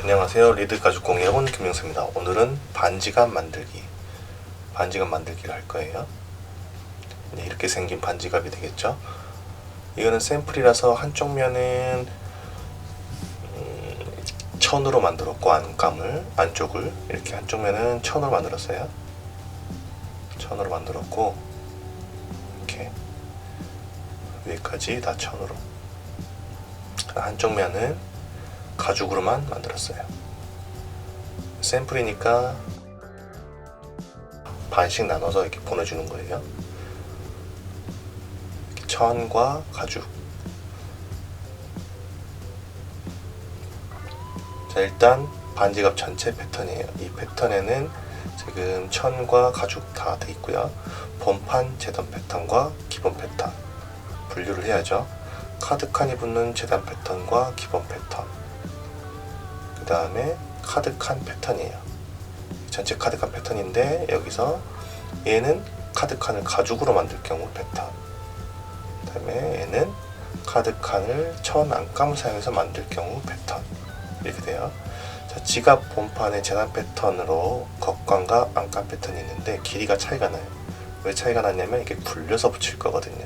안녕하세요. 리드 가죽 공예학원 김명수입니다. 오늘은 반지갑 만들기를 할 거예요. 이렇게 생긴 반지갑이 되겠죠. 이거는 샘플이라서 한쪽 면은 천으로 만들었고, 안쪽을 이렇게 한쪽 면은 천으로 만들었어요. 천으로 만들었고, 이렇게 위에까지 다 천으로. 한쪽 면은 가죽으로만 만들었어요. 샘플이니까 반씩 나눠서 이렇게 보내주는 거예요. 이렇게 천과 가죽. 자, 일단 반지갑 전체 패턴이에요. 이 패턴에는 지금 천과 가죽 다 돼 있고요. 본판 재단 패턴과 기본 패턴 분류를 해야죠. 카드칸이 붙는 재단 패턴과 기본 패턴, 그 다음에 카드칸 패턴이에요. 전체 카드칸 패턴인데, 여기서 얘는 카드칸을 가죽으로 만들 경우 패턴, 그 다음에 얘는 카드칸을 천 안감을 사용해서 만들 경우 패턴, 이렇게 돼요. 자, 지갑 본판의 재단 패턴으로 겉감과 안감 패턴이 있는데 길이가 차이가 나요. 왜 차이가 나냐면 이게 굴려서 붙일 거거든요.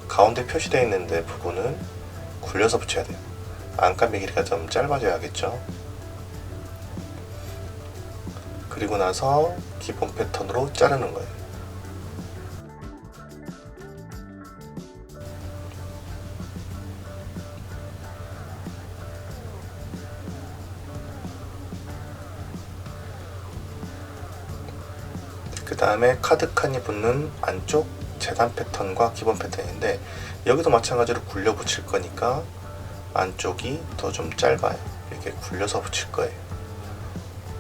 가운데 표시되어 있는데 부분은 굴려서 붙여야 돼요. 안감의 길이가 좀 짧아져야겠죠. 그리고 나서 기본 패턴으로 자르는 거예요. 그 다음에 카드칸이 붙는 안쪽 재단 패턴과 기본 패턴인데, 여기도 마찬가지로 굴려 붙일 거니까 안쪽이 더 좀 짧아요. 이렇게 굴려서 붙일 거예요.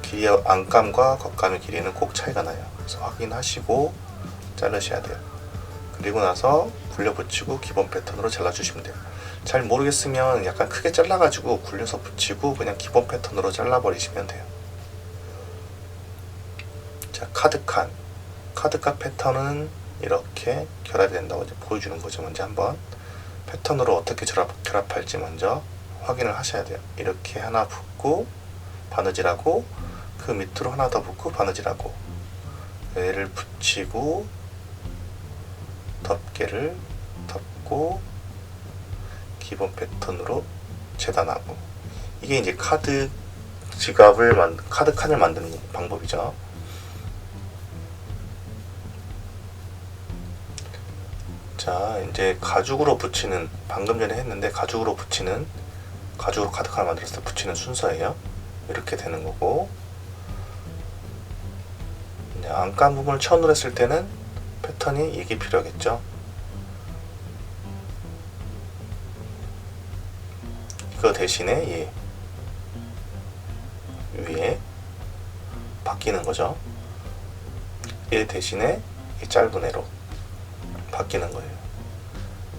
길이, 안감과 겉감의 길이는 꼭 차이가 나요. 그래서 확인하시고 자르셔야 돼요. 그리고 나서 굴려 붙이고 기본 패턴으로 잘라주시면 돼요. 잘 모르겠으면 약간 크게 잘라가지고 굴려서 붙이고 그냥 기본 패턴으로 잘라버리시면 돼요. 자, 카드칸 패턴은 이렇게 결합이 된다고 이제 보여주는 거죠. 먼저 한번 패턴으로 어떻게 결합할지 먼저 확인을 하셔야 돼요. 이렇게 하나 붙고 바느질하고, 그 밑으로 하나 더 붙고 바느질하고, 얘를 붙이고 덮개를 덮고 기본 패턴으로 재단하고, 이게 이제 카드칸을 만드는 방법이죠. 자, 이제 가죽으로 붙이는, 방금 전에 했는데 가죽으로 카드칸을 만들었을 때 붙이는 순서예요. 이렇게 되는 거고, 이제 안감 부분을 천으로 했을 때는 패턴이 이게 필요하겠죠. 이거 대신에 얘 위에 바뀌는 거죠. 얘 대신에 이 짧은 애로 바뀌는 거예요.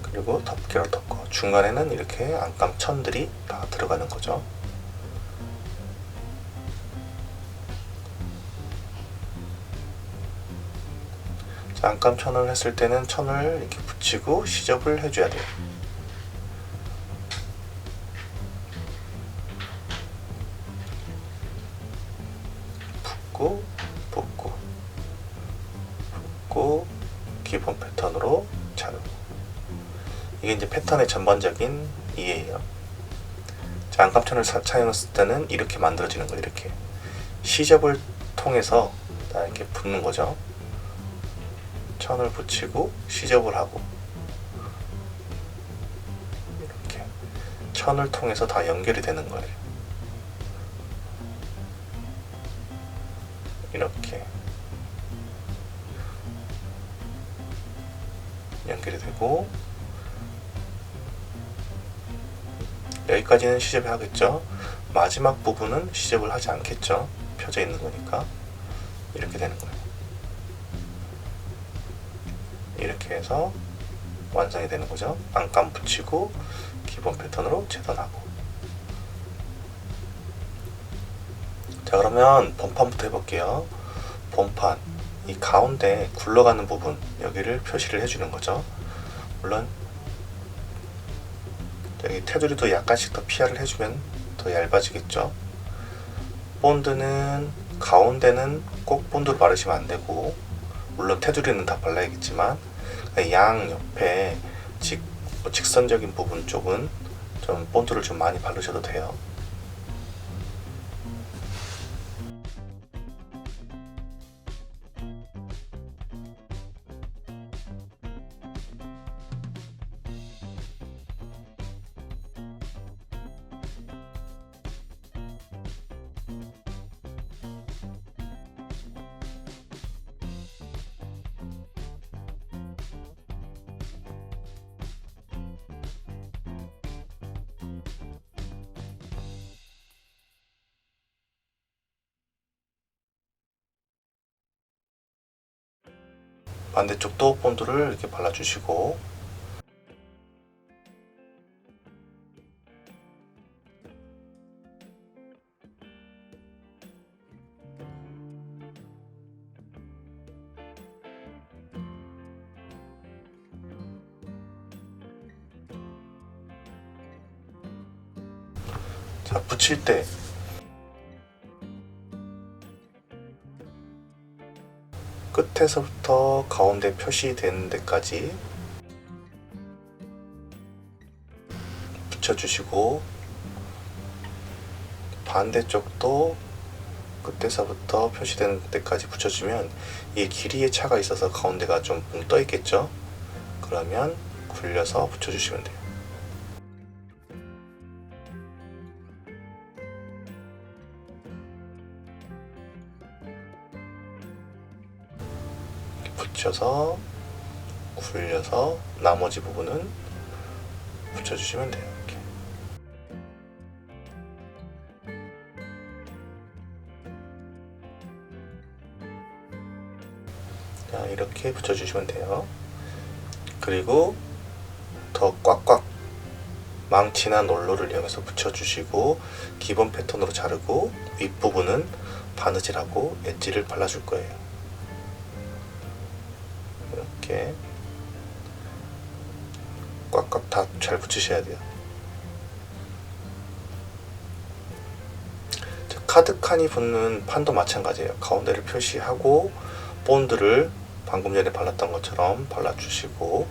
그리고 덮개로 덮고, 중간에는 이렇게 안감 천들이 다 들어가는 거죠. 자, 안감 천을 했을 때는 천을 이렇게 붙이고 시접을 해줘야 돼요. 붙고 기본 패턴으로 자르고. 이게 이제 패턴의 전반적인 이해예요. 자, 안감천을 사용했을 때는 이렇게 만들어지는 거예요. 이렇게 시접을 통해서 다 이렇게 붙는 거죠. 천을 붙이고 시접을 하고, 이렇게 천을 통해서 다 연결이 되는 거예요. 이렇게 연결이 되고, 여기까지는 시접을 하겠죠. 마지막 부분은 시접을 하지 않겠죠. 펴져 있는 거니까. 이렇게 되는 거예요. 이렇게 해서 완성이 되는 거죠. 안감 붙이고 기본 패턴으로 재단하고. 자, 그러면 본판부터 해볼게요. 본판, 이 가운데 굴러가는 부분, 여기를 표시를 해주는 거죠. 물론 여기 테두리도 약간씩 더 피하를 해주면 더 얇아지겠죠. 본드는 가운데는 꼭 본드를 바르시면 안 되고, 물론 테두리는 다 발라야겠지만 양 옆에 직선적인 부분 쪽은 좀 본드를 좀 많이 바르셔도 돼요. 반대쪽도 본드를 이렇게 발라주시고, 자, 붙일 때 끝에서부터 가운데 표시되는 데까지 붙여주시고, 반대쪽도 끝에서부터 표시되는 데까지 붙여주면 이 길이의 차가 있어서 가운데가 좀 붕 떠 있겠죠. 그러면 굴려서 붙여주시면 돼요. 붙여서 굴려서 나머지 부분은 붙여주시면 돼요. 이렇게. 자, 이렇게 붙여주시면 돼요. 그리고 더 꽉꽉 망치나 롤러를 이용해서 붙여주시고, 기본 패턴으로 자르고 윗부분은 바느질하고 엣지를 발라줄 거예요. 이렇게 꽉꽉 다 잘 붙이셔야 돼요. 카드칸이 붙는 판도 마찬가지예요. 가운데를 표시하고 본드를 방금 전에 발랐던 것처럼 발라주시고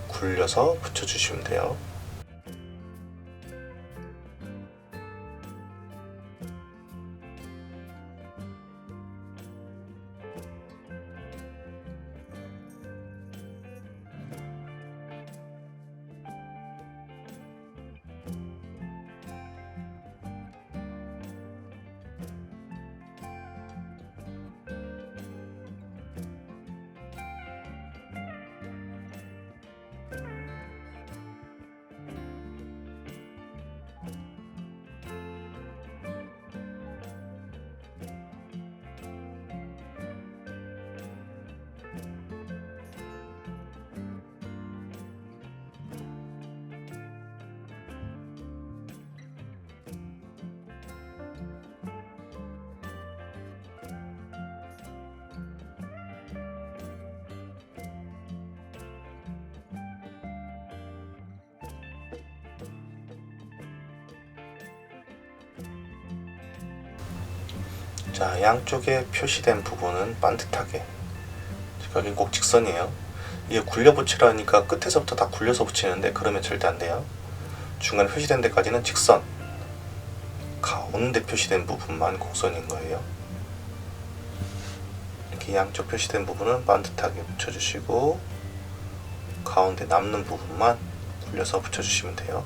굴려서 붙여주시면 돼요. 자, 양쪽에 표시된 부분은 반듯하게, 여긴 꼭 직선이에요. 이게 굴려 붙이라니까 끝에서부터 다 굴려서 붙이는데 그러면 절대 안 돼요. 중간에 표시된 데까지는 직선, 가운데 표시된 부분만 곡선인 거예요. 이렇게 양쪽 표시된 부분은 반듯하게 붙여주시고 가운데 남는 부분만 굴려서 붙여주시면 돼요.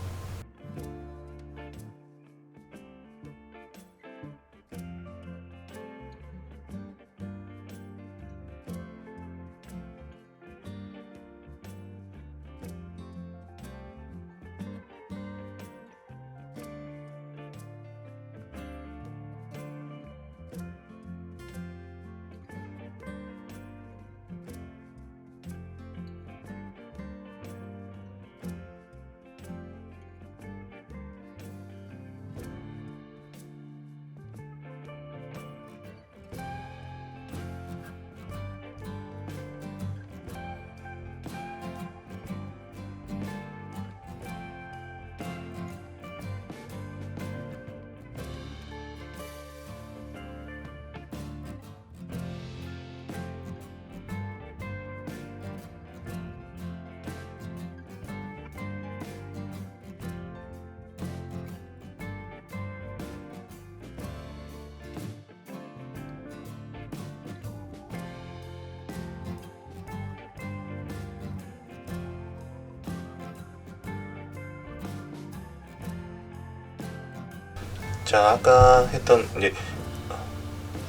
자, 아까 했던 이제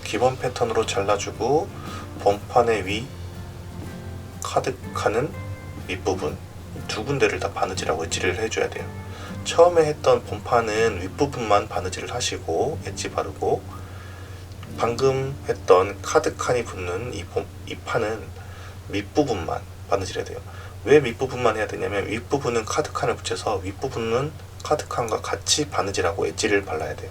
기본 패턴으로 잘라주고 본판의 위 카드칸은 윗부분 두 군데를 다 바느질하고 엣지를 해줘야 돼요. 처음에 했던 본판은 윗부분만 바느질을 하시고 엣지 바르고, 방금 했던 카드칸이 붙는 이 판은 밑부분만 바느질해야 돼요. 왜 밑부분만 해야 되냐면 윗부분은 카드칸을 붙여서 윗부분은 카드칸과 같이 바느질하고 엣지를 발라야 돼요.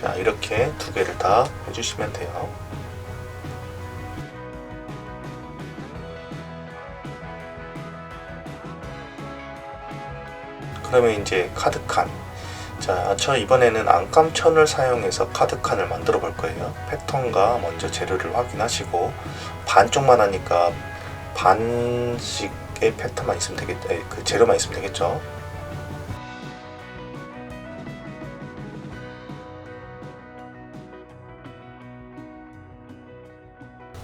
자, 이렇게 두 개를 다 해주시면 돼요. 그러면 이제 카드칸. 자, 저 이번에는 안감천을 사용해서 카드칸을 만들어 볼 거예요. 패턴과 먼저 재료를 확인하시고, 반쪽만 하니까 반씩의 패턴만 있으면 되겠죠. 그 재료만 있으면 되겠죠.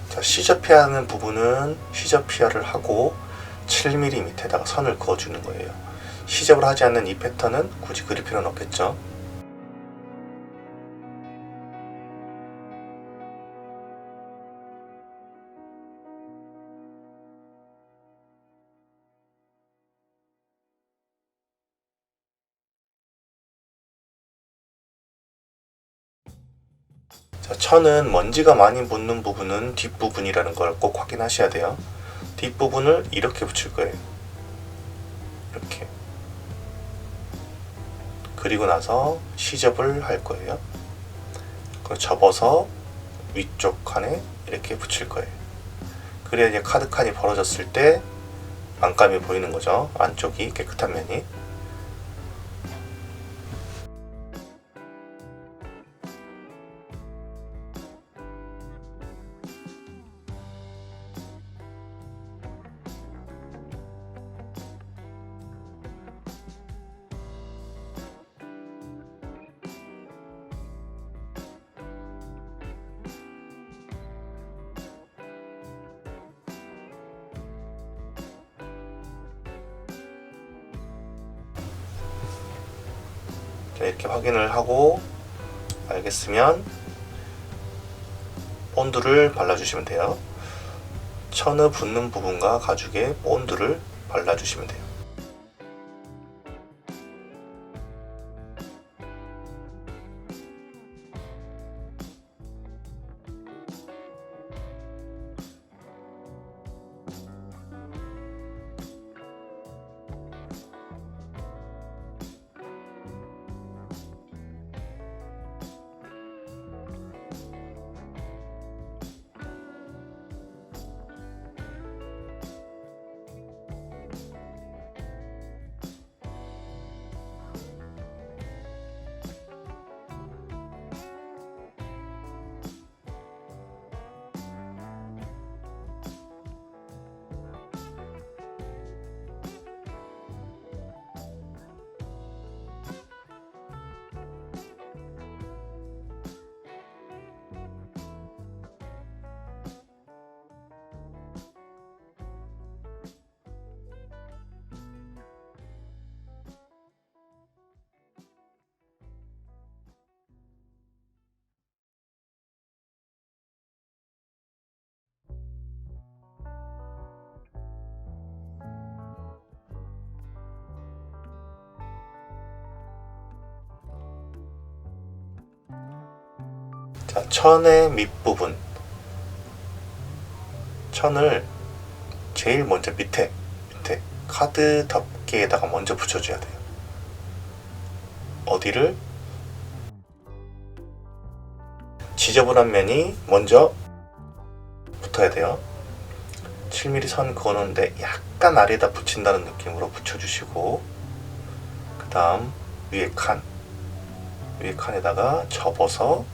자, 시저피하는 부분은 시저피아를 하고 7mm 밑에다가 선을 그어주는 거예요. 시접을 하지 않는 이 패턴은 굳이 그릴 필요는 없겠죠. 자, 천은 먼지가 많이 묻는 부분은 뒷부분이라는 걸 꼭 확인하셔야 돼요. 뒷부분을 이렇게 붙일 거예요. 이렇게. 그리고 나서 시접을 할 거예요. 그걸 접어서 위쪽 칸에 이렇게 붙일 거예요. 그래야 이제 카드 칸이 벌어졌을 때 안감이 보이는 거죠. 안쪽이 깨끗한 면이. 자, 이렇게 확인을 하고 알겠으면 본드를 발라주시면 돼요. 천을 붙는 부분과 가죽에 본드를 발라주시면 돼요. 자, 천의 밑부분, 천을 제일 먼저 밑에 카드 덮개에다가 먼저 붙여줘야 돼요. 어디를? 지저분한 면이 먼저 붙어야 돼요. 7mm 선 그어놓은데 약간 아래에다 붙인다는 느낌으로 붙여주시고, 그 다음 위에 칸에다가 접어서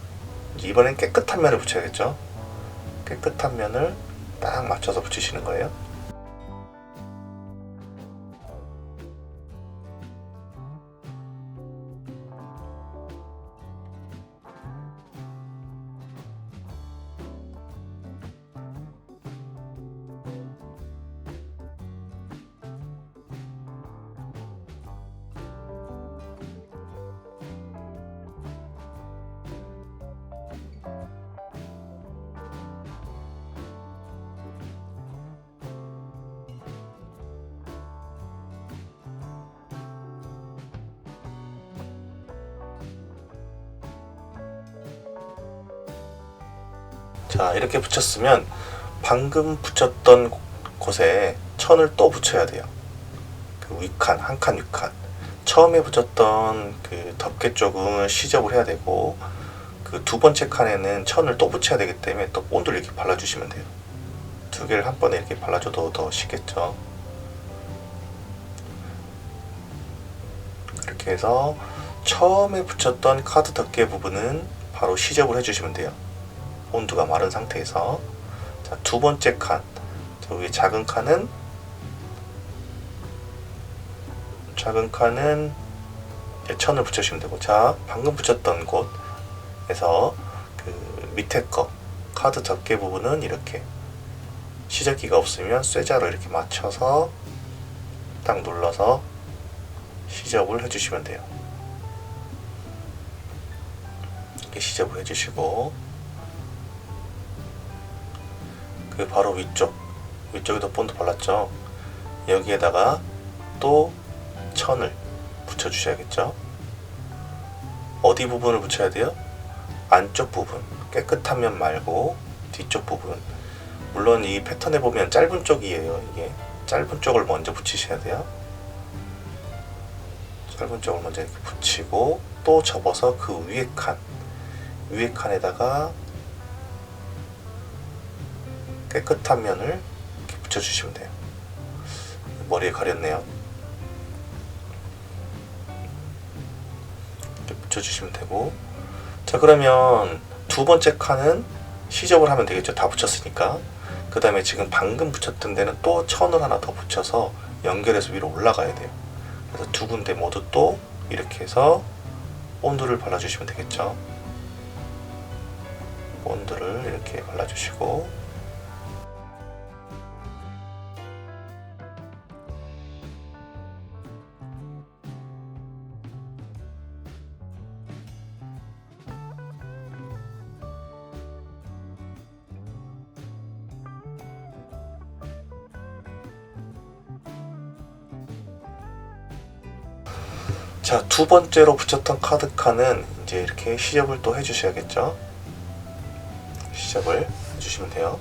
이번엔 깨끗한 면을 붙여야겠죠. 깨끗한 면을 딱 맞춰서 붙이시는 거예요. 자, 이렇게 붙였으면 방금 붙였던 곳에 천을 또 붙여야 돼요. 그 윗칸, 한 칸 윗칸. 처음에 붙였던 그 덮개 쪽은 시접을 해야 되고, 그 두 번째 칸에는 천을 또 붙여야 되기 때문에 또 본드를 이렇게 발라주시면 돼요. 두 개를 한 번에 이렇게 발라줘도 더 쉽겠죠. 이렇게 해서 처음에 붙였던 카드 덮개 부분은 바로 시접을 해주시면 돼요. 본드가 마른 상태에서. 자, 두 번째 칸, 저 위에 작은 칸은 천을 붙여주시면 되고, 자, 방금 붙였던 곳에서 그 밑에 거 카드 덮개 부분은 이렇게 시접기가 없으면 쇠자로 이렇게 맞춰서 딱 눌러서 시접을 해주시면 돼요. 이렇게 시접을 해주시고, 그 바로 위쪽에도 본드 발랐죠. 여기에다가 또 천을 붙여주셔야겠죠. 어디 부분을 붙여야 돼요? 안쪽 부분, 깨끗한 면 말고 뒤쪽 부분. 물론 이 패턴에 보면 짧은 쪽이에요. 이게 짧은 쪽을 먼저 붙이셔야 돼요. 짧은 쪽을 먼저 이렇게 붙이고, 또 접어서 그 위에 칸에다가 깨끗한 면을 이렇게 붙여주시면 돼요. 머리에 가렸네요. 이렇게 붙여주시면 되고, 자, 그러면 두 번째 칸은 시접을 하면 되겠죠. 다 붙였으니까. 그 다음에 지금 방금 붙였던 데는 또 천을 하나 더 붙여서 연결해서 위로 올라가야 돼요. 그래서 두 군데 모두 또 이렇게 해서 본드를 발라주시면 되겠죠. 본드를 이렇게 발라주시고, 자, 두 번째로 붙였던 카드 칸은 이제 이렇게 시접을 또 해주셔야겠죠. 시접을 해주시면 돼요.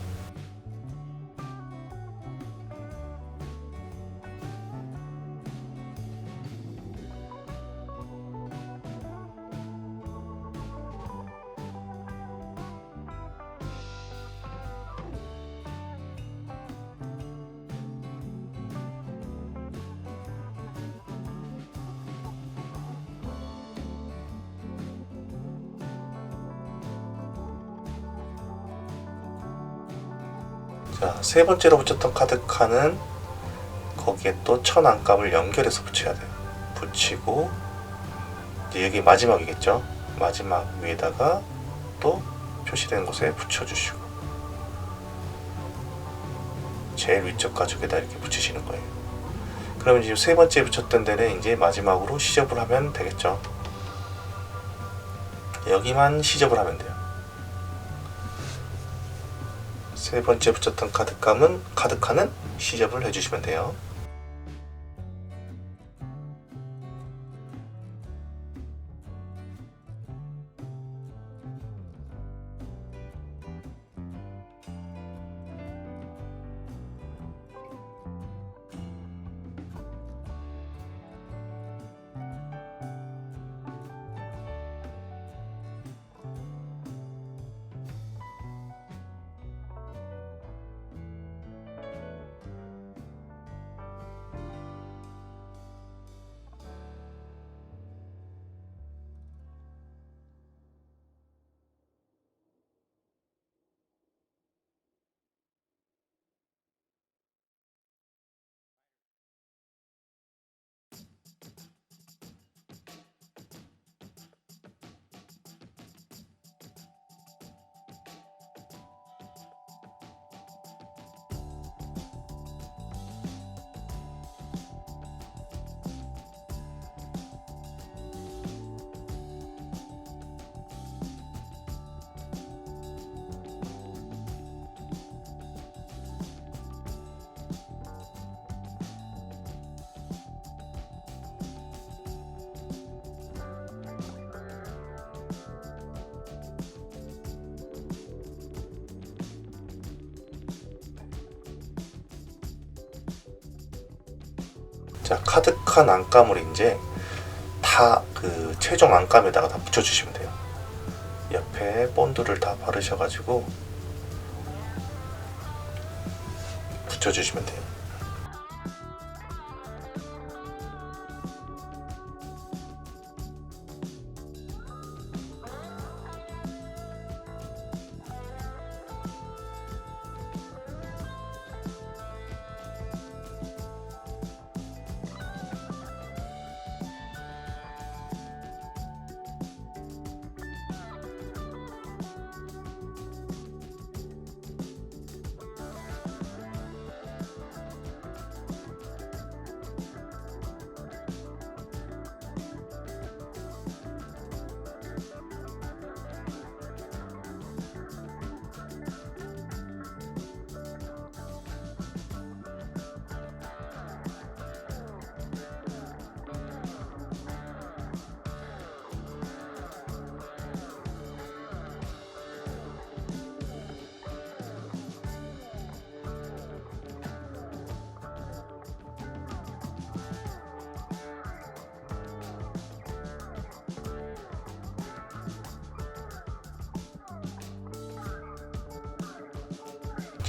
자, 세 번째로 붙였던 카드 칸은 거기에 또 천 안감을 연결해서 붙여야 돼요. 붙이고 이제 여기 마지막이겠죠. 마지막 위에다가 또 표시된 곳에 붙여주시고 제일 위쪽 가죽에다 이렇게 붙이시는 거예요. 그러면 지금 세 번째 붙였던 데는 이제 마지막으로 시접을 하면 되겠죠. 여기만 시접을 하면 돼요. 세 번째 붙였던 카드칸은 시접을 해주시면 돼요. 자, 카드칸 안감을 이제 다 그 최종 안감에다가 다 붙여주시면 돼요. 옆에 본드를 다 바르셔가지고 붙여주시면 돼요.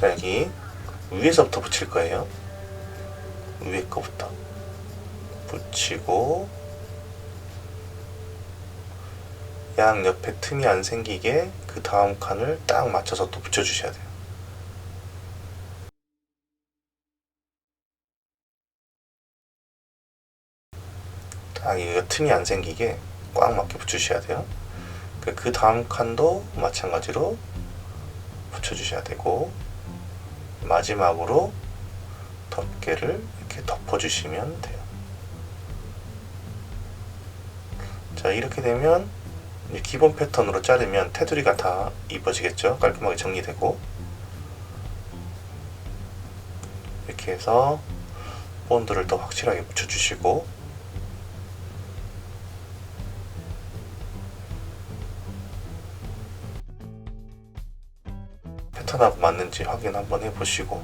자, 여기 위에서부터 붙일 거예요. 위에 거부터 붙이고 양 옆에 틈이 안 생기게 그 다음 칸을 딱 맞춰서 또 붙여주셔야 돼요. 딱 이 틈이 안 생기게 꽉 맞게 붙여주셔야 돼요. 그 다음 칸도 마찬가지로 붙여주셔야 되고 마지막으로 덮개를 이렇게 덮어주시면 돼요. 자, 이렇게 되면 기본 패턴으로 자르면 테두리가 다 입어지겠죠. 깔끔하게 정리되고 이렇게 해서 본드를 더 확실하게 붙여주시고 편하고 맞는지 확인 한번 해보시고,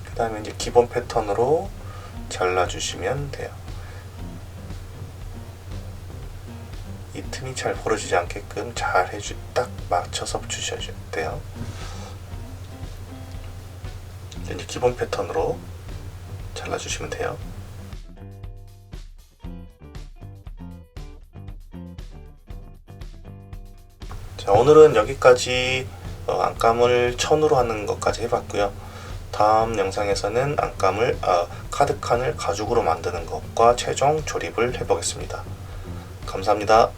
그 다음에 이제 기본 패턴으로 잘라주시면 돼요. 이 틈이 잘 벌어지지 않게끔 잘 딱 맞춰서 주셔야 돼요. 이제 기본 패턴으로 잘라주시면 돼요. 자, 오늘은 여기까지 안감을 천으로 하는 것까지 해봤고요. 다음 영상에서는 카드칸을 가죽으로 만드는 것과 최종 조립을 해보겠습니다. 감사합니다.